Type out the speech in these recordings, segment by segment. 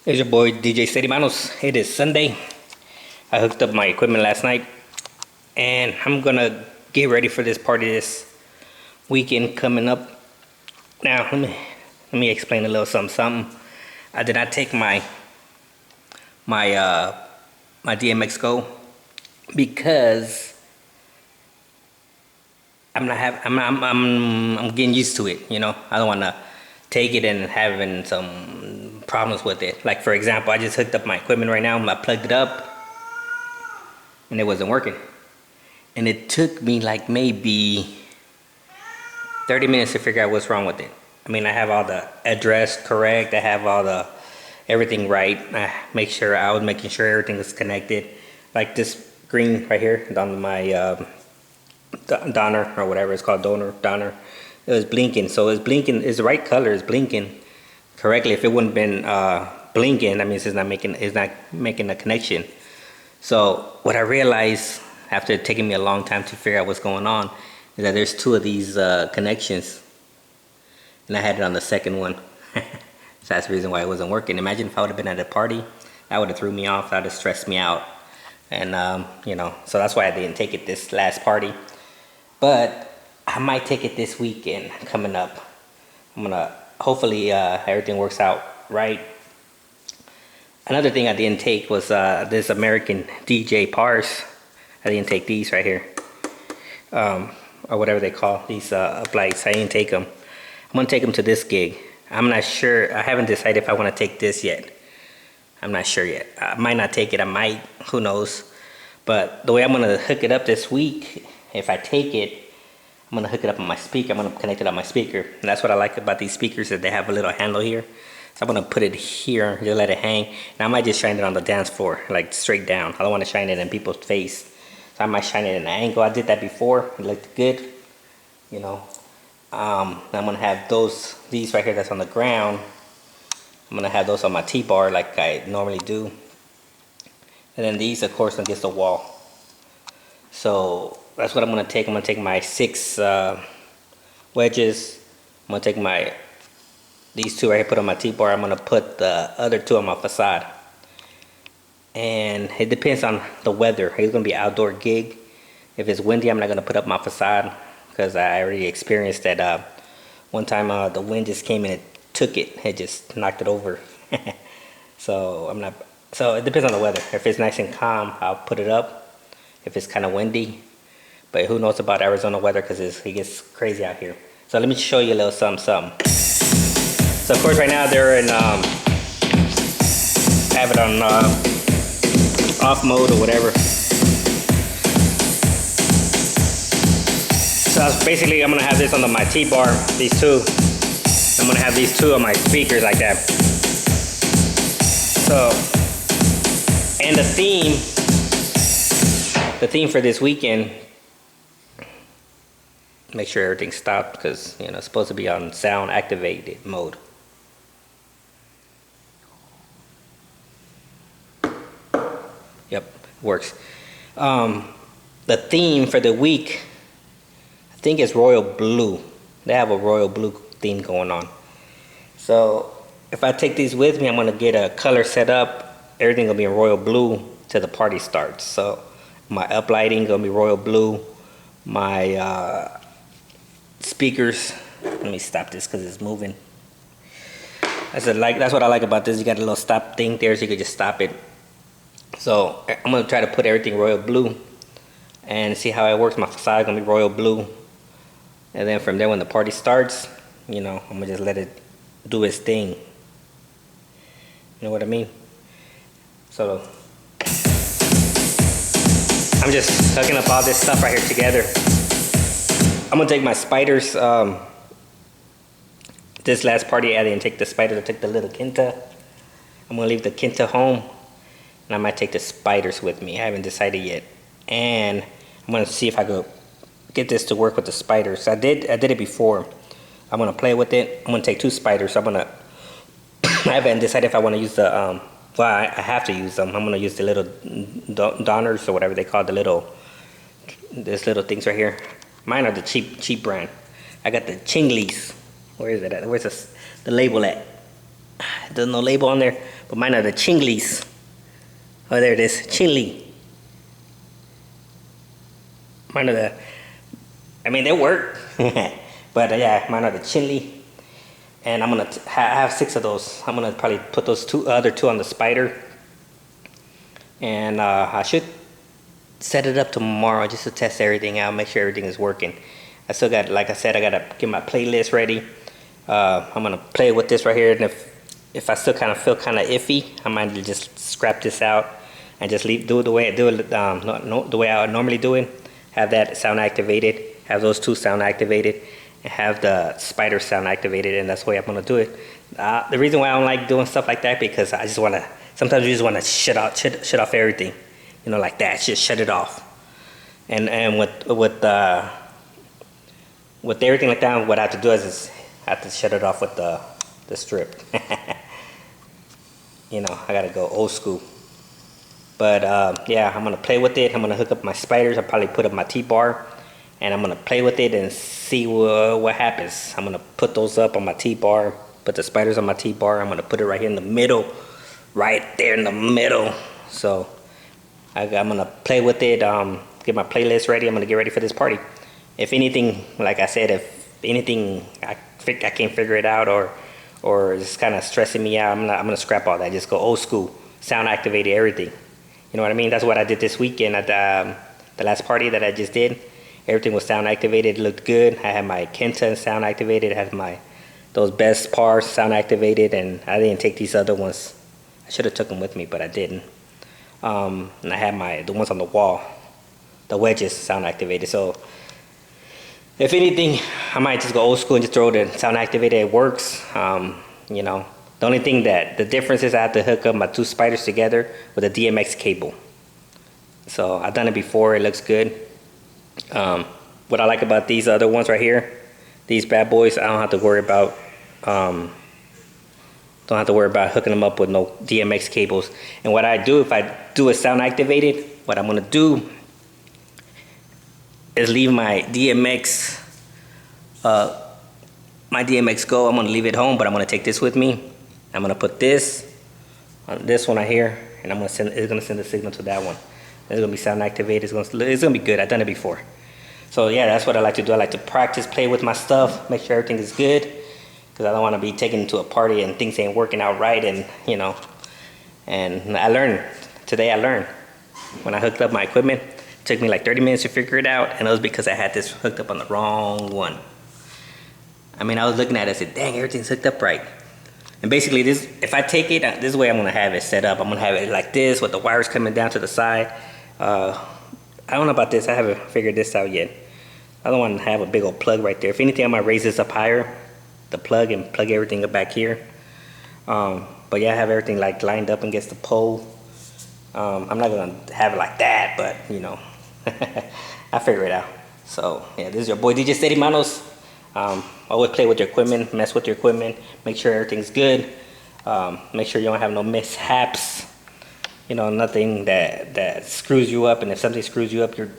It's your boy DJ Steady Manos. It is Sunday. I hooked up my equipment last night and I'm gonna get ready for this party this weekend coming up. Now let me explain a little something. I did not take my DMX Go because I'm getting used to it, you know. I don't wanna take it and having some problems with it. Like for example, I just hooked up my equipment right now. I plugged it up and it wasn't working. And it took me like maybe 30 minutes to figure out what's wrong with it. I mean, I have all the address correct. I have all the everything right. I was making sure everything was connected. Like this green right here on my donor or whatever it's called, donor. It was blinking, so it's blinking. It's the right color. It's blinking correctly. If it wouldn't have been blinking, that means it's not making a connection. So what I realized after taking me a long time to figure out what's going on is that there's two of these connections, and I had it on the second one. So that's the reason why it wasn't working. Imagine if I would have been at a party, that would have threw me off. That would have stressed me out, and you know. So that's why I didn't take it this last party, but I might take it this weekend coming up. I'm gonna hopefully everything works out right. Another thing I didn't take was this American DJ Pars. I didn't take these right here, or whatever they call these uplights. I didn't take them. I'm gonna take them to this gig. I'm not sure. I haven't decided if I want to take this yet. I'm not sure yet. I might not take it. I might. Who knows? But the way I'm gonna hook it up this week, if I take it, I'm gonna hook it up on my speaker. I'm gonna connect it on my speaker. And that's what I like about these speakers, that they have a little handle here. So I'm gonna put it here, just let it hang. And I might just shine it on the dance floor, like straight down. I don't wanna shine it in people's face. So I might shine it in an angle. I did that before, it looked good, you know. I'm gonna have these right here that's on the ground. I'm gonna have those on my T-bar like I normally do. And then these, of course, against the wall. So that's what I'm gonna take. I'm gonna take my 6 wedges. I'm gonna take these 2 right here, put on my T-bar. I'm gonna put the other 2 on my facade. And it depends on the weather. It's gonna be an outdoor gig. If it's windy, I'm not gonna put up my facade because I already experienced that one time the wind just came and it took it. It just knocked it over. So it depends on the weather. If it's nice and calm, I'll put it up. If it's kind of windy, but who knows about Arizona weather, because it gets crazy out here. So let me show you a little something. So of course right now they're in have it on off mode or whatever. So basically I'm gonna have this on my T-bar, these 2. I'm gonna have these 2 on my speakers like that. So, and the theme for this weekend, make sure everything's stopped because, you know, it's supposed to be on sound activated mode. Yep, works. The theme for the week, I think, is royal blue. They have a royal blue theme going on. So if I take these with me, I'm gonna get a color set up. Everything gonna be in royal blue till the party starts. So my uplighting gonna be royal blue. My speakers, let me stop this because it's moving. That's what I like about this. You got a little stop thing there, so you can just stop it. So I'm gonna try to put everything royal blue and see how it works. My facade gonna be royal blue, and then from there, when the party starts, you know, I'm gonna just let it do its thing. You know what I mean? So I'm just hooking up all this stuff right here together. I'm gonna take my spiders. This last party I didn't take the spiders, I took the little Kinta. I'm gonna leave the Kinta home, and I might take the spiders with me. I haven't decided yet. And I'm gonna see if I could get this to work with the spiders. I did it before. I'm gonna play with it. I'm gonna take 2 spiders. I haven't decided if I wanna use the, well, I have to use them. I'm gonna use the little donors or whatever they call these little things right here. Mine are the cheap brand. I got the Chinglies. Where is it at? Where's the label at? There's no label on there, but mine are the Chinglies. Oh, there it is, Chingli. Mine are the, I mean, they work, but yeah, mine are the Chinli. And I'm gonna I have 6 of those. I'm gonna probably put those other two on the Spider, and I should set it up tomorrow just to test everything out, make sure everything is working. I still got, like I said, I gotta get my playlist ready. I'm gonna play with this right here, and if I still kind of feel kind of iffy, I might just scrap this out and just do it the way the way I would normally do it. Have that sound activated, have those 2 sound activated, and have the Spider sound activated, and that's the way I'm gonna do it. The reason why I don't like doing stuff like that, because I just wanna, sometimes you just wanna shut off everything, you know, like that, just shut it off. And with everything like that, what I have to do is I have to shut it off with the strip. You know, I gotta go old school. But yeah, I'm gonna play with it. I'm gonna hook up my Spiders. I'll probably put up my T-bar, and I'm gonna play with it and see what happens. I'm gonna put those up on my T-bar, put the Spiders on my T-bar. I'm gonna put it right here in the middle, right there in the middle. So I'm gonna play with it, get my playlist ready. I'm gonna get ready for this party. If anything, like I said, if anything I can't figure it out, or it's kind of stressing me out, I'm gonna scrap all that. Just go old school, sound activated, everything. You know what I mean? That's what I did this weekend at the last party that I just did. Everything was sound activated. It looked good. I had my Kenta sound activated. I had those best pars sound activated, and I didn't take these other ones. I should have took them with me, but I didn't. And I had the ones on the wall, the wedges sound activated. So if anything, I might just go old school and just throw the sound activated. It works. You know, the only thing the difference is I have to hook up my 2 Spiders together with a DMX cable. So I've done it before. It looks good. What I like about these other ones right here, these bad boys, I don't have to worry about hooking them up with no DMX cables. And what I do, if I do a sound activated, what I'm gonna do is leave my DMX Go. I'm gonna leave it home, but I'm gonna take this with me. I'm gonna put this on this one right here, and it's gonna send a signal to that one. It's gonna be sound activated. It's gonna be good. I've done it before. So yeah, that's what I like to do. I like to practice, play with my stuff, make sure everything is good, because I don't want to be taken to a party and things ain't working out right, and you know. And I learned today. I learned when I hooked up my equipment. It took me like 30 minutes to figure it out, and it was because I had this hooked up on the wrong one. I mean, I was looking at it and said, dang, everything's hooked up right. And basically, if I take it, this is the way I'm gonna have it set up. I'm gonna have it like this with the wires coming down to the side. I don't know about this. I haven't figured this out yet. I don't want to have a big old plug right there. If anything, I might raise this up higher, the plug, and plug everything up back here. But yeah, I have everything like lined up against the pole. I'm not gonna have it like that, but you know, I figure it out. So yeah, this is your boy DJ Steady Manos. Always play with your equipment, mess with your equipment, make sure everything's good. Make sure you don't have no mishaps. You know, nothing that screws you up. And if something screws you up, you're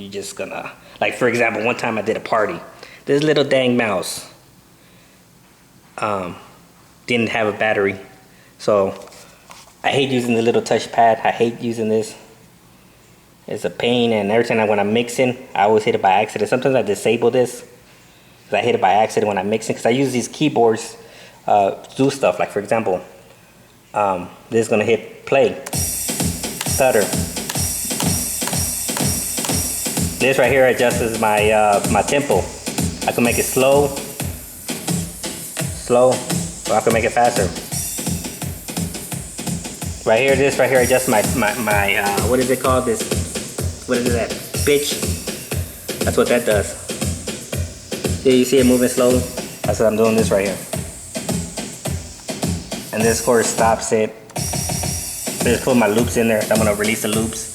just gonna, like for example, one time I did a party. This little dang mouse didn't have a battery, so I hate using the little touchpad. I hate using this. It's a pain, and every time when I'm mixing, I always hit it by accident. Sometimes I disable this because I hit it by accident when I'm mixing, because I use these keyboards to do stuff. Like for example, this is gonna hit play, stutter. This right here adjusts my tempo. I can make it slow, or I can make it faster. Right here, this right here adjusts my what is it called? What is that? Pitch. That's what that does. See, you see it moving slow? That's what I'm doing this right here. And this of course stops it. Just put my loops in there. I'm gonna release the loops.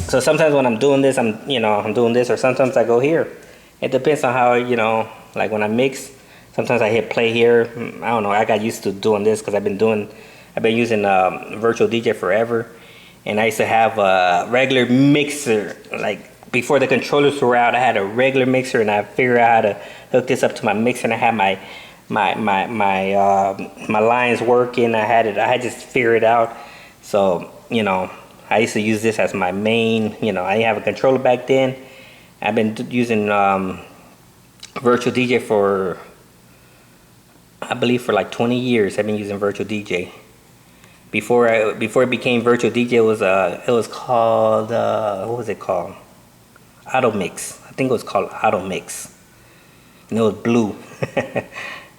So sometimes when I'm doing this, I'm doing this, or sometimes I go here. It depends on how, like when I mix, sometimes I hit play here. I don't know, I got used to doing this because I've been using virtual DJ forever. And I used to have a regular mixer. Like before the controllers were out, I had a regular mixer, and I figured out how to hook this up to my mixer, and I had my lines working. I had just figured it out. So, you know, I used to use this as my main, you know, I didn't have a controller back then. I've been using virtual DJ for, I believe, for like 20 years. I've been using virtual DJ. Before it became virtual DJ, it was called what was it called? Auto Mix. I think it was called Auto Mix, and it was blue.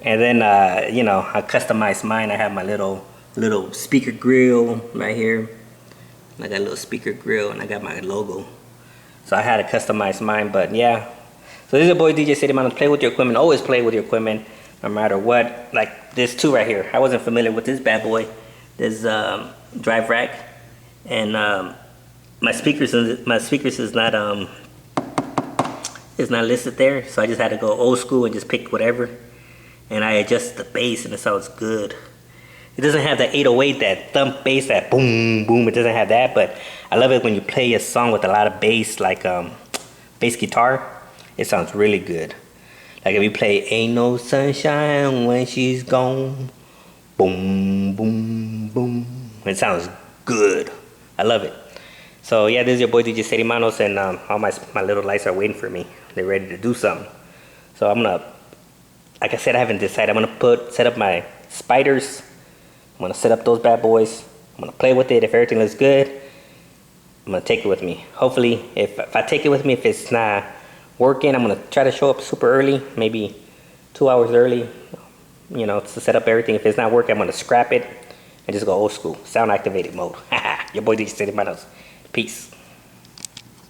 And then you know, I customized mine. I have my little speaker grill right here. I got a little speaker grill, and I got my logo. So I had to customize mine. But yeah, so this is your boy DJ City Man. Play with your equipment. Always play with your equipment, no matter what. Like this two right here. I wasn't familiar with this bad boy. This drive rack, and my speakers is not listed there. So I just had to go old school and just pick whatever. And I adjust the bass, and it sounds good. It doesn't have that 808, that thump bass, that boom, boom. It doesn't have that, but I love it when you play a song with a lot of bass, like bass guitar. It sounds really good. Like if you play Ain't No Sunshine When She's Gone, boom, boom, boom. It sounds good. I love it. So yeah, this is your boy DJ City Manos, and all my little lights are waiting for me. They're ready to do something. So I'm gonna, like I said, I haven't decided. I'm gonna set up my spiders. I'm gonna set up those bad boys. I'm gonna play with it. If everything looks good, I'm gonna take it with me. Hopefully, if I take it with me, if it's not working, I'm gonna try to show up super early, maybe 2 hours early, you know, to set up everything. If it's not working, I'm gonna scrap it and just go old school, sound activated mode. Your boy DJ City Manos. Peace.